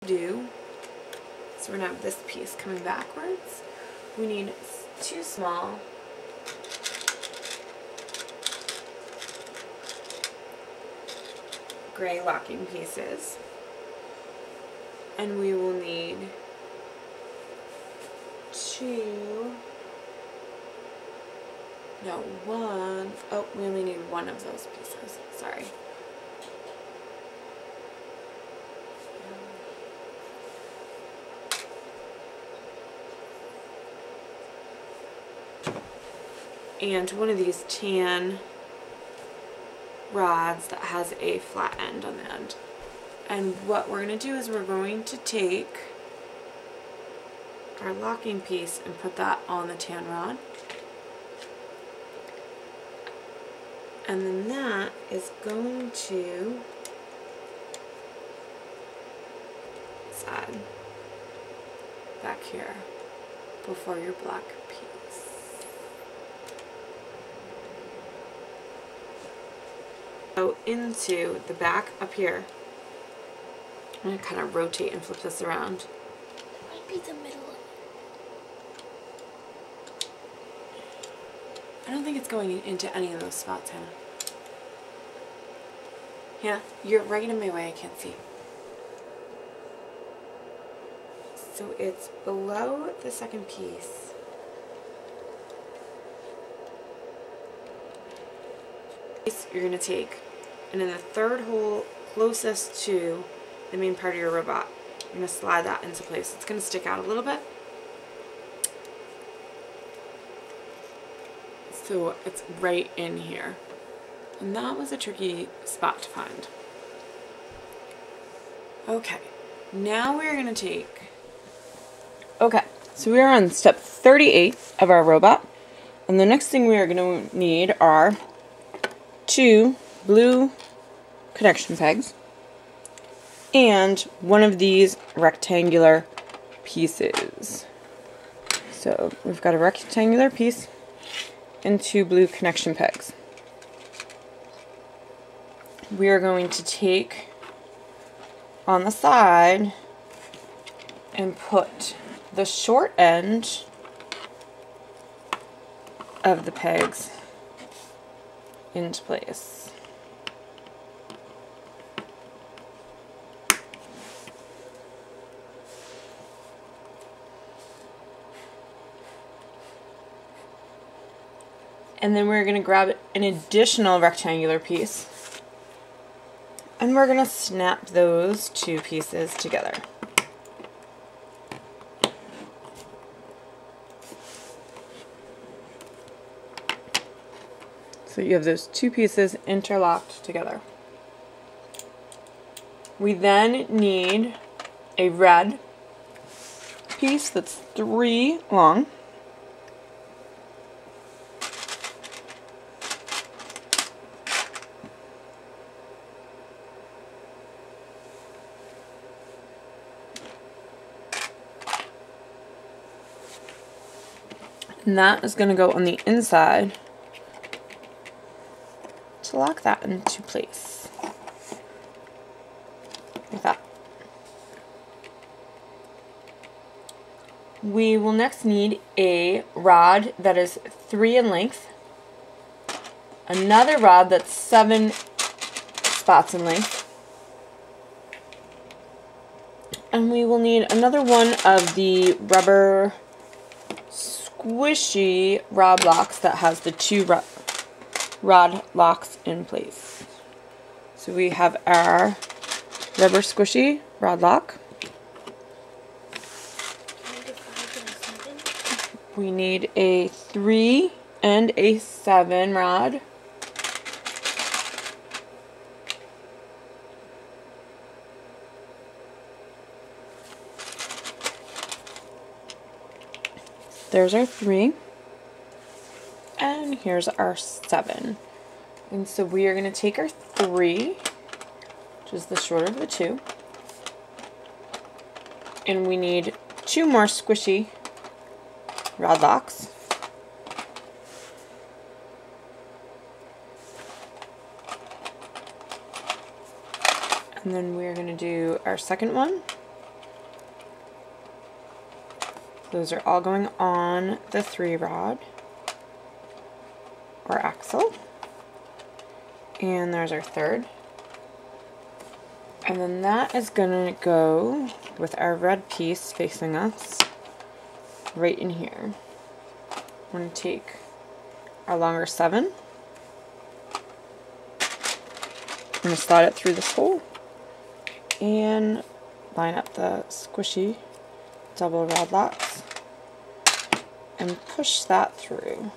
do, so we're going to have this piece coming backwards. We need 2 small gray locking pieces, and we will need 1, oh, we only need 1 of those pieces, sorry. And one of these tan rods that has a flat end on the end. And what we're going to do is we're going to take our locking piece and put that on the tan rod. And then that is going to side back here before your black piece. Go into the back up here. I'm going to kind of rotate and flip this around. Might be the middle. I don't think it's going into any of those spots, Hannah. Hannah, you're right in my way, I can't see. So it's below the second piece. You're going to take, and in the third hole closest to the main part of your robot, you're going to slide that into place. It's going to stick out a little bit. So it's right in here. And that was a tricky spot to find. Okay, now we're going to take... Okay, so we are on step 38 of our robot. And the next thing we are going to need are 2 blue connection pegs and one of these rectangular pieces. So we've got a rectangular piece and 2 blue connection pegs. We are going to take on the side and put the short end of the pegs into place. And then we're going to grab an additional rectangular piece and we're going to snap those 2 pieces together. So you have those 2 pieces interlocked together. We then need a red piece that's 3 long. And that is going to go on the inside to lock that into place. Like that. We will next need a rod that is 3 in length, another rod that's 7 spots in length, and we will need another one of the rubber squishy rod locks that has the 2 rod locks in place. So we have our rubber squishy rod lock. We need a 3 and a 7 rod. There's our 3. And here's our 7. And so we are going to take our 3, which is the shorter of the 2. And we need 2 more squishy rod locks. And then we're going to do our second one. Those are all going on the 3-rod or axle. And there's our third. And then that is going to go with our red piece facing us right in here. We're going to take our longer 7. I'm going to slide it through this hole and line up the squishy double rod locks and push that through.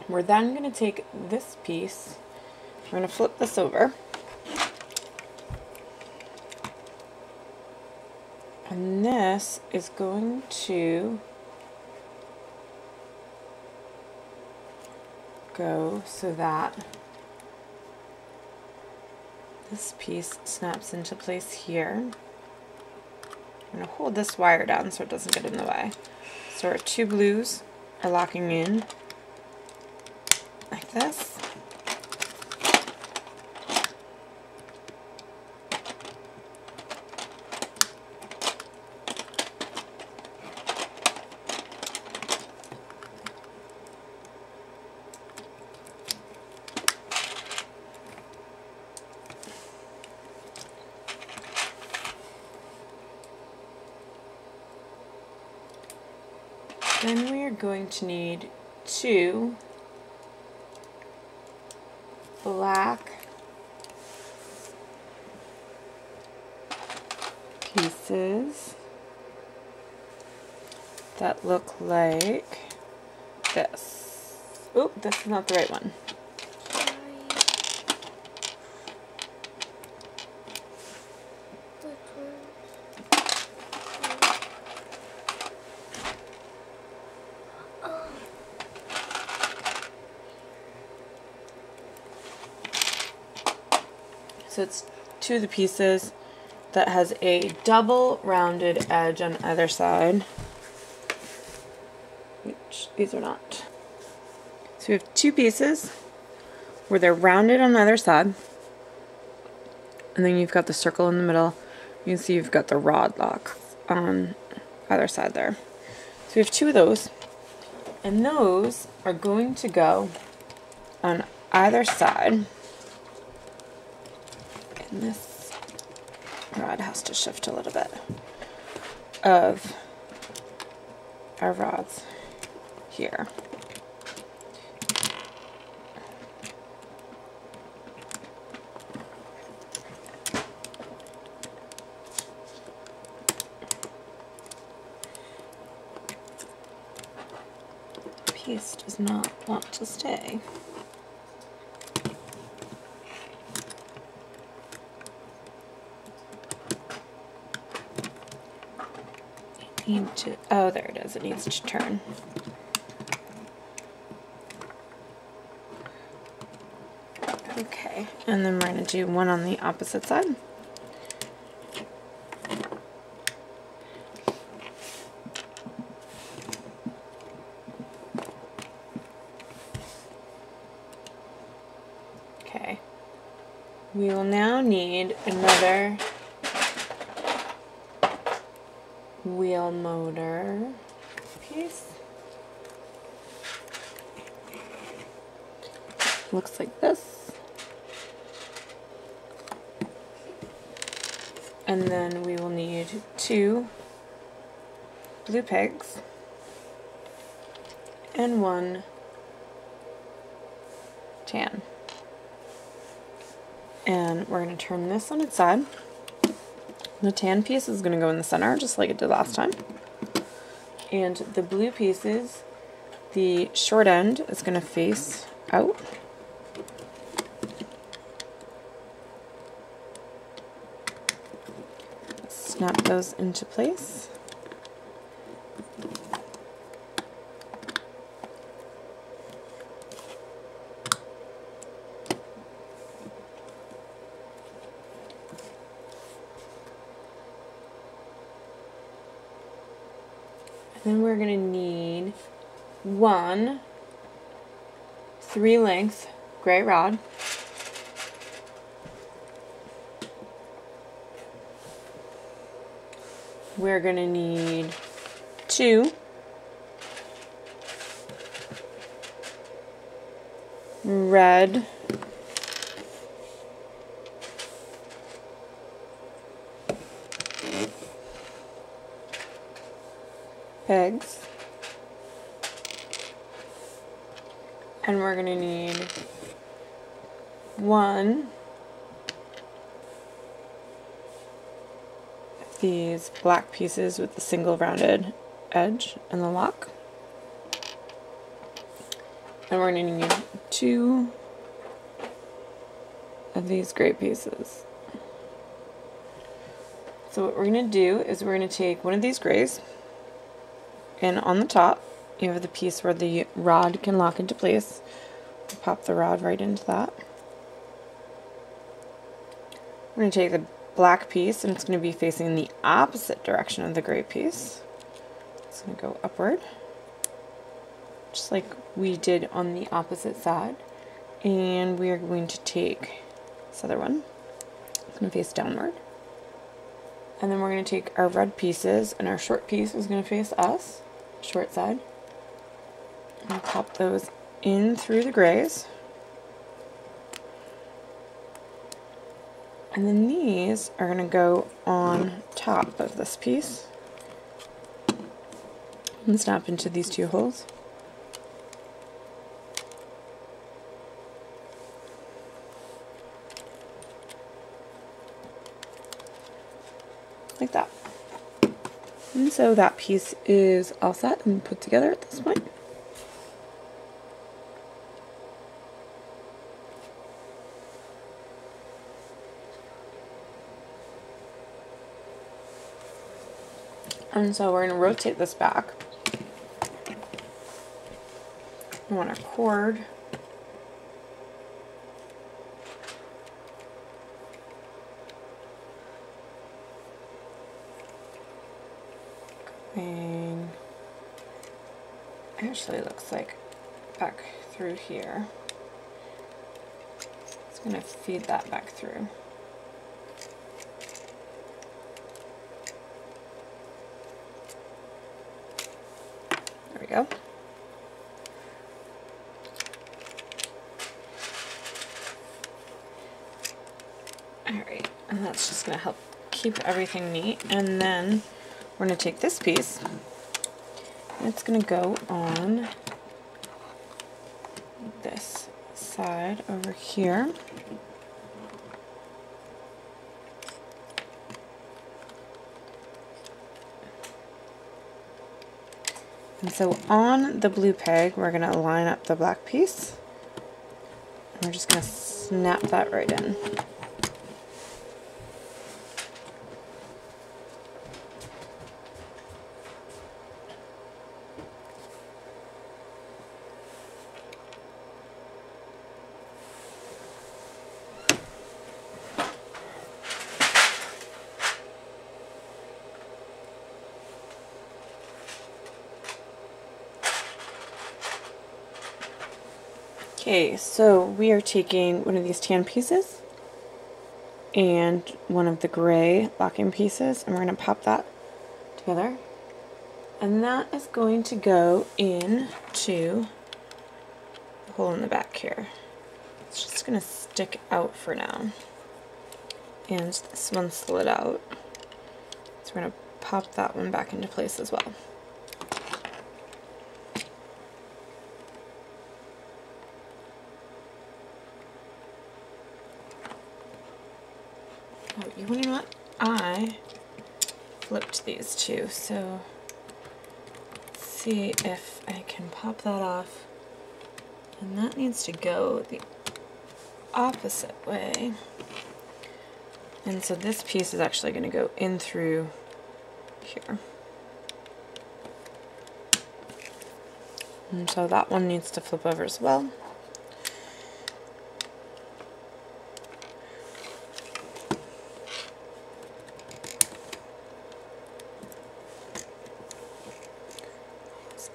We're then going to take this piece, we're going to flip this over, and this is going to go so that this piece snaps into place here. I'm going to hold this wire down so it doesn't get in the way. So our 2 blues are locking in like this. Then we are going to need 2 black pieces that look like this. Oop, this is not the right one. So it's 2 of the pieces that has a double rounded edge on either side, which these are not. So we have 2 pieces where they're rounded on either side, and then you've got the circle in the middle. You can see you've got the rod lock on either side there. So we have 2 of those, and those are going to go on either side. And this rod has to shift a little bit of our rods here. The piece does not want to stay. Oh, there it is. It needs to turn. Okay, and then we're going to do one on the opposite side. Okay. We will now need another wheel motor piece. Looks like this. And then we will need 2 blue pegs and 1 tan. And we're going to turn this on its side. The tan piece is going to go in the center, just like it did last time. And the blue pieces, the short end is going to face out. Snap those into place. Then we're going to need one 3-length gray rod. We're going to need 2 red pegs, and we're going to need 1 of these black pieces with the single rounded edge and the lock, and we're going to need 2 of these gray pieces. So what we're going to do is we're going to take one of these grays, and on the top you have the piece where the rod can lock into place. We'll pop the rod right into that. We're going to take the black piece, and it's going to be facing the opposite direction of the gray piece. It's going to go upward, just like we did on the opposite side. And we are going to take this other one. It's going to face downward. And then we're going to take our red pieces, and our short piece is going to face us, short side. And pop those in through the grays. And then these are going to go on top of this piece and snap into these 2 holes. Like that. And so that piece is all set and put together at this point. And so we're going to rotate this back. We want our cord. And actually looks like back through here. It's going to feed that back through. There we go. Alright, and that's just going to help keep everything neat. And then we're going to take this piece, and it's going to go on this side over here. And so on the blue peg, we're going to line up the black piece, and we're just going to snap that right in. Okay, so we are taking one of these tan pieces and one of the gray locking pieces, and we're going to pop that together. And that is going to go into the hole in the back here. It's just going to stick out for now. And this one slid out. So we're going to pop that one back into place as well. Oh, you want to know what? I flipped these two, so let's see if I can pop that off. And that needs to go the opposite way. And so this piece is actually going to go in through here. And so that one needs to flip over as well.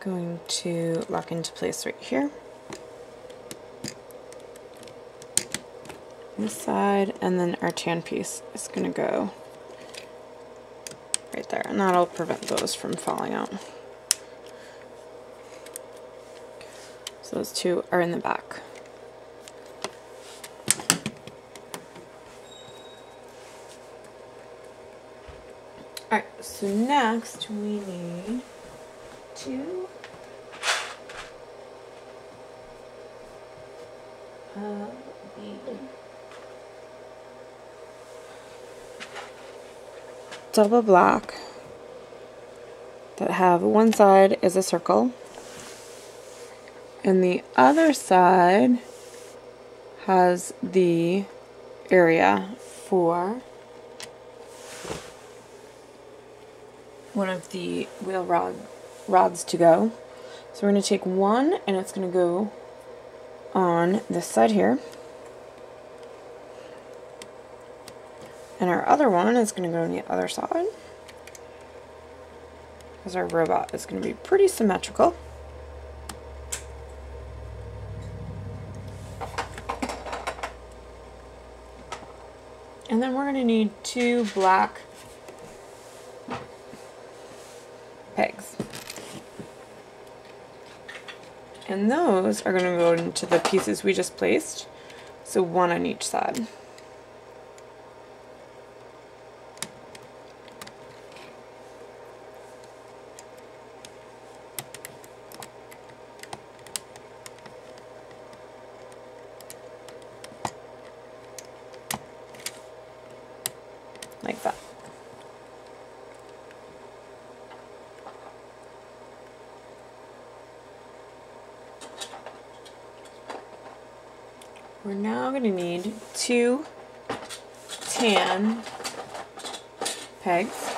going to lock into place right here. This side, and then our tan piece is going to go right there, and that'll prevent those from falling out. So those two are in the back. Alright, so next we need two double black that have one side is a circle and the other side has the area for one of the wheel rods to go. So we're going to take one and it's going to go on this side here. And our other one is going to go on the other side. Because our robot is going to be pretty symmetrical. And then we're going to need two black pegs. And those are going to go into the pieces we just placed. So one on each side. Like that. We're now going to need two tan pegs.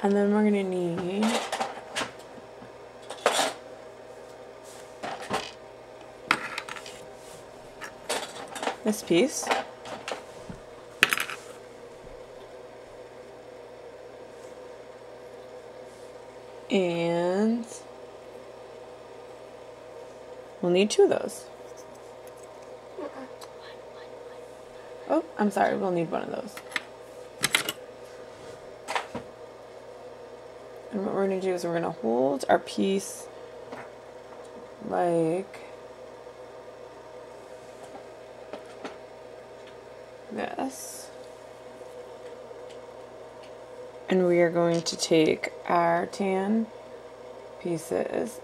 And then we're going to need this piece. And we'll need two of those. Oh, I'm sorry, we'll need one of those. And what we're going to do is we're going to hold our piece like this. And we are going to take our tan pieces